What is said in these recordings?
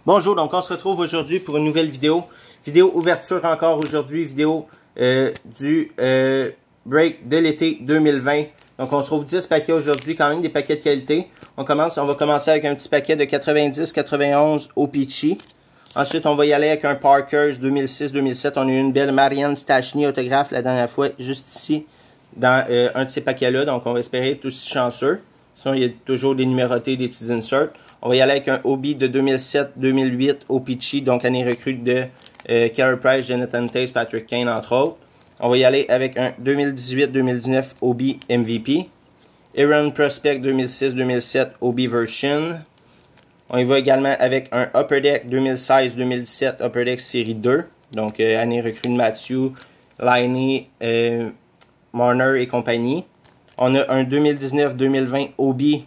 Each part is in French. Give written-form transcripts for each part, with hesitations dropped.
Bonjour, donc on se retrouve aujourd'hui pour une nouvelle vidéo. Vidéo ouverture encore aujourd'hui, vidéo du break de l'été 2020. Donc on se trouve 10 paquets aujourd'hui, quand même des paquets de qualité. On va commencer avec un petit paquet de 90-91 O-Pee-Chee. Ensuite on va y aller avec un Parker's 2006-2007. On a eu une belle Marianne Stachny autographe la dernière fois, juste ici, dans un de ces paquets-là. Donc on va espérer être aussi chanceux. Sinon il y a toujours des numérotés, des petits inserts. On va y aller avec un Obi de 2007-2008 O-Pee-Chee, donc année recrue de Carey Price, Jonathan Toews, Patrick Kane, entre autres. On va y aller avec un 2018-2019 Obi MVP. Aaron Prospect 2006-2007 Obi version. On y va également avec un Upper Deck 2016-2017 Upper Deck série 2. Donc année recrue de Matthew, Liney, Marner et compagnie. On a un 2019-2020 Obi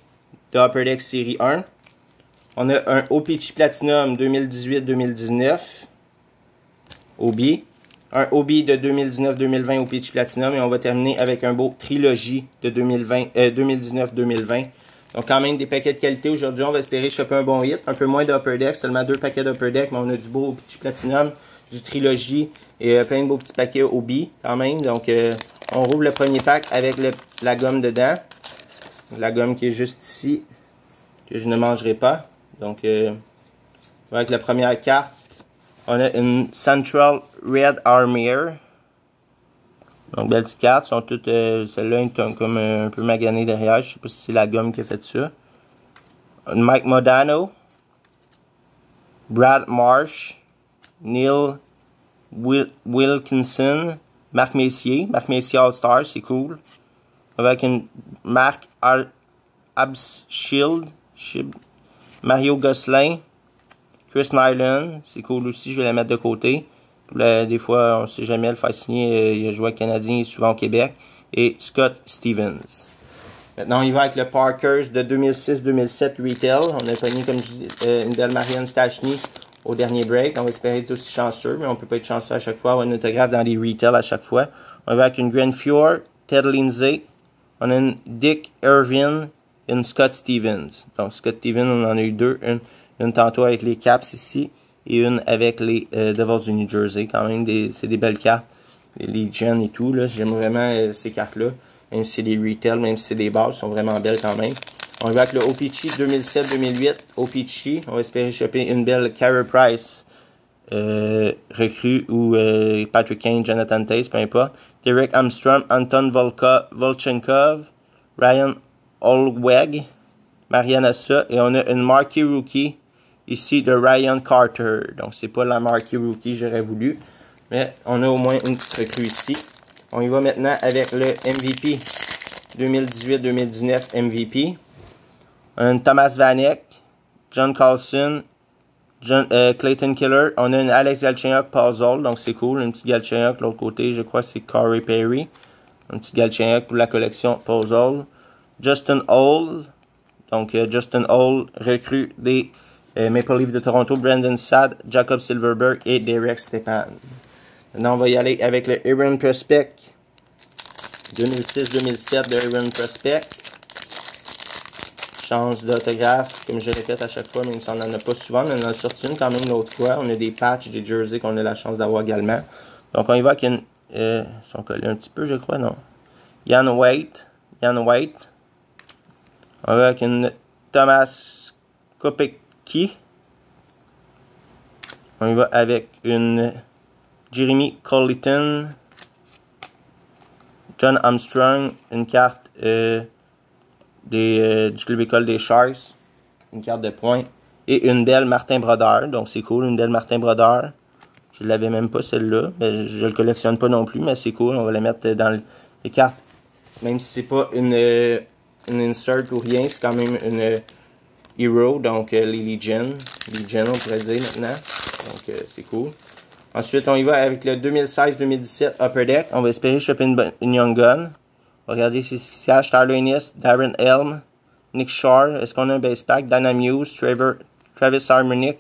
de Upper Deck série 1. On a un O-Pee-Chee Platinum 2018-2019 Obi. Un Obi de 2019-2020 O-Pee-Chee Platinum. Et on va terminer avec un beau Trilogy de 2019-2020. Donc quand même des paquets de qualité. Aujourd'hui, on va espérer choper un bon hit. Un peu moins d'Upper Deck. Seulement 2 paquets d'Upper Deck. Mais on a du beau O-Pee-Chee Platinum, du Trilogy et plein de beaux petits paquets Obi quand même. Donc on rouvre le premier pack avec la gomme dedans. La gomme qui est juste ici. Que je ne mangerai pas. Donc, avec la première carte, on a une Central Red Armor. Donc, belle petite carte. Sont toutes, celle-là est comme un peu maganée derrière. Je sais pas si c'est la gomme qui a fait ça. Mike Modano. Brad Marsh. Neil Wilkinson. Marc Messier. Marc Messier All-Star, c'est cool. Avec une Marc Abschild. Mario Gosselin, Chris Nyland, c'est cool aussi, je vais la mettre de côté. Des fois, on ne sait jamais le faire signer, il a joué avec Canadien, souvent au Québec. Et Scott Stevens. Maintenant, on y va avec le Parker's de 2006-2007 Retail. On a pogné, comme je dis, une belle Marianne Stachny au dernier break. On va espérer être aussi chanceux, mais on ne peut pas être chanceux à chaque fois. On a un autographe dans les Retail à chaque fois. On va avec une Grand Fjord, Ted Lindsay. On a une Dick Irvin. Une Scott Stevens. Donc, Scott Stevens, on en a eu deux. Une tantôt avec les Caps ici. Et une avec les Devils du New Jersey. Quand même, c'est des belles cartes. Les Legion et tout. J'aime vraiment ces cartes-là. Même si c'est des retail, même si c'est des bases, sont vraiment belles quand même. On va avec le O-Pee-Chee 2007-2008. O-Pee-Chee. On va espérer choper une belle Carey Price. Recrue ou Patrick Kane, Jonathan Toews, peu importe. Derek Armstrong, Anton Volchenkov. Ryan Olweg, Marianne Assa, et on a une Marquee Rookie ici de Ryan Carter. Donc c'est pas la Marquee Rookie j'aurais voulu, mais on a au moins une petite recrue ici. On y va maintenant avec le MVP 2018-2019 MVP. On a une Thomas Vanek, John Carlson, Clayton Keller. On a une Alex Galchenyuk puzzle, donc c'est cool. Une petite Galchenyuk de l'autre côté, je crois que c'est Corey Perry. Un petit Galchenyuk pour la collection puzzle. Justin Hall, donc Justin Hall, recrue des Maple Leafs de Toronto, Brandon Saad, Jacob Silverberg et Derek Stepan. Maintenant, on va y aller avec le Aaron Prospect 2006-2007 de Aaron Prospect. Chance d'autographe, comme je répète à chaque fois, même si on n'en a pas souvent, on en a sorti une quand même l'autre fois. On a des patchs, des jerseys qu'on a la chance d'avoir également. Donc, on y va avec une... ils sont collés un petit peu, je crois, non? Jan White. On va avec une Thomas Kopecky. On y va avec une Jeremy Colliton. John Armstrong. Une carte du club école des Sharks. Une carte de points. Et une belle Martin Brodeur. Donc c'est cool, une belle Martin Brodeur. Je ne l'avais même pas celle-là. Je ne le collectionne pas non plus, mais c'est cool. On va la mettre dans les cartes. Même si c'est pas une insert ou rien, c'est quand même une Hero, donc les Legion, on pourrait dire maintenant, donc c'est cool. Ensuite, on y va avec le 2016-2017 Upper Deck, on va espérer choper une Young Gun. On va regarder ce qui se cache, Tyler Ennis, Darren Helm, Nick Shore, est-ce qu'on a un base pack, Dana Muse, Travis Harmonic,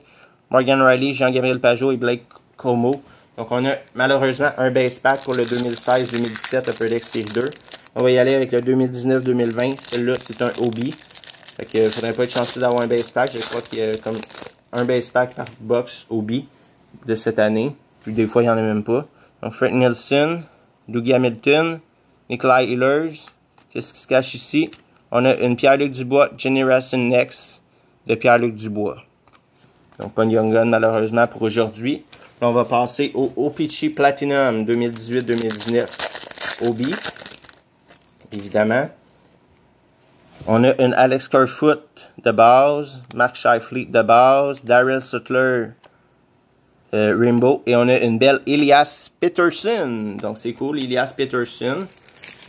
Morgan Riley, Jean-Gabriel Pajot et Blake Como. Donc on a malheureusement un base pack pour le 2016-2017 Upper Deck Série 2. On va y aller avec le 2019-2020. Celui-là, c'est un Obi. Fait que faudrait pas être chanceux d'avoir un base pack. Je crois qu'il y a comme un base pack par box Obi de cette année. Puis des fois, il n'y en a même pas. Donc, Fred Nielsen, Dougie Hamilton, Nikolai Ehlers. Qu'est-ce qui se cache ici? On a une Pierre-Luc Dubois Generation Next de Pierre-Luc Dubois. Donc, pas une Young Gun malheureusement pour aujourd'hui. On va passer au O-Pee-Chee Platinum 2018-2019 Obi. Évidemment. On a une Alex Kerfoot de base, Mark Scheifele de base, Darryl Suttler Rainbow. Et on a une belle Elias Pettersson. Donc c'est cool, Elias Pettersson,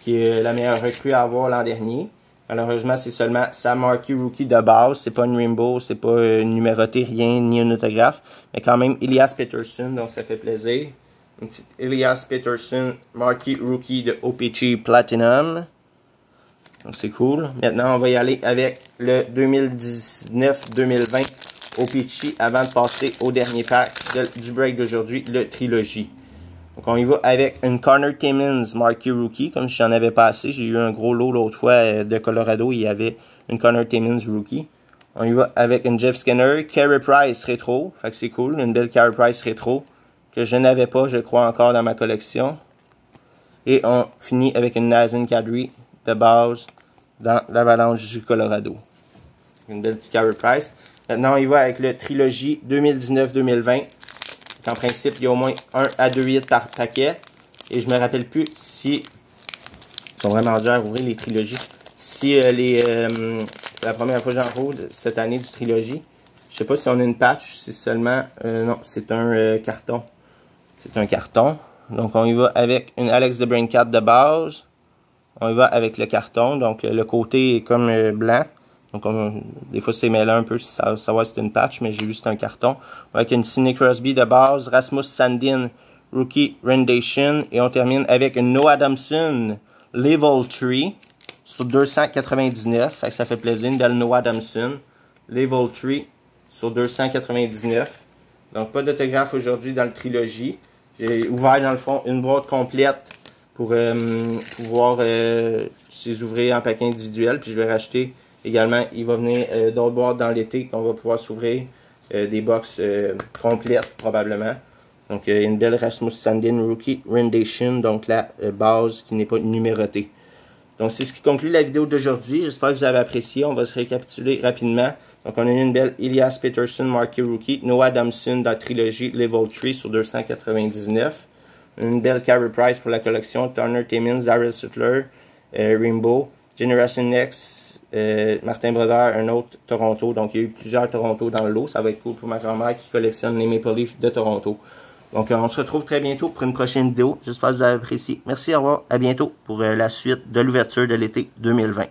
qui est la meilleure recrue à avoir l'an dernier. Malheureusement, c'est seulement sa marquee rookie de base. C'est pas une Rainbow, c'est pas numéroté, rien, ni un autographe. Mais quand même, Elias Pettersson, donc ça fait plaisir. Une petite Elias Pettersson, marquee rookie de O-Pee-Chee Platinum. Donc c'est cool. Maintenant, on va y aller avec le 2019-2020 O-Pee-Chee avant de passer au dernier pack du break d'aujourd'hui, le Trilogy. Donc on y va avec une Connor Timmins marquee rookie, comme j'en avais pas assez. J'ai eu un gros lot l'autre fois de Colorado, il y avait une Connor Timmins rookie. On y va avec une Jeff Skinner, Carey Price rétro, fait que c'est cool, une belle Carey Price rétro que je n'avais pas, je crois, encore dans ma collection. Et on finit avec une Nazem Kadri de base dans l'Avalanche du Colorado. Une belle petite Carey Price. Maintenant, on y va avec le Trilogy 2019-2020. En principe, il y a au moins 1 à 2 hits par paquet. Et je me rappelle plus si... Ils sont vraiment durs à ouvrir les trilogies. Si c'est la première fois que j'en roule cette année du Trilogy. Je sais pas si on a une patch, c'est seulement... non, c'est un carton. C'est un carton. Donc, on y va avec une Alex DeBrincat de base. On y va avec le carton. Donc, le côté est comme blanc. Donc, des fois, c'est mêlé un peu si savoir si c'est une patch, mais j'ai juste un carton. Avec une Sidney Crosby de base, Rasmus Sandin, Rookie Rendition. Et on termine avec une Noah Adamson, Level 3, sur 299. Fait que ça fait plaisir, une belle Noah Adamson, Level 3, sur 299. Donc, pas d'autographe aujourd'hui dans le Trilogy. J'ai ouvert, dans le fond, une boîte complète pour pouvoir les ouvrir en paquet individuel. Puis, je vais racheter... Également, il va venir d'autres boîtes dans l'été qu'on va pouvoir s'ouvrir des box complètes probablement. Donc, une belle Rasmus Sandin Rookie Rendition, donc la base qui n'est pas numérotée. Donc, c'est ce qui conclut la vidéo d'aujourd'hui. J'espère que vous avez apprécié. On va se récapituler rapidement. Donc, on a eu une belle Elias Pettersson Marquee Rookie, Noah Adamson dans la Trilogy Level 3 sur 299. Une belle Carey Price pour la collection, Connor Timmins, Darryl Suttler, Rainbow, Generation Next, Martin Brodeur, un autre Toronto. Donc, il y a eu plusieurs Toronto dans le lot. Ça va être cool pour ma grand-mère qui collectionne les Maple Leafs de Toronto. Donc, on se retrouve très bientôt pour une prochaine vidéo. J'espère que vous avez apprécié. Merci, au revoir. À bientôt pour la suite de l'ouverture de l'été 2020.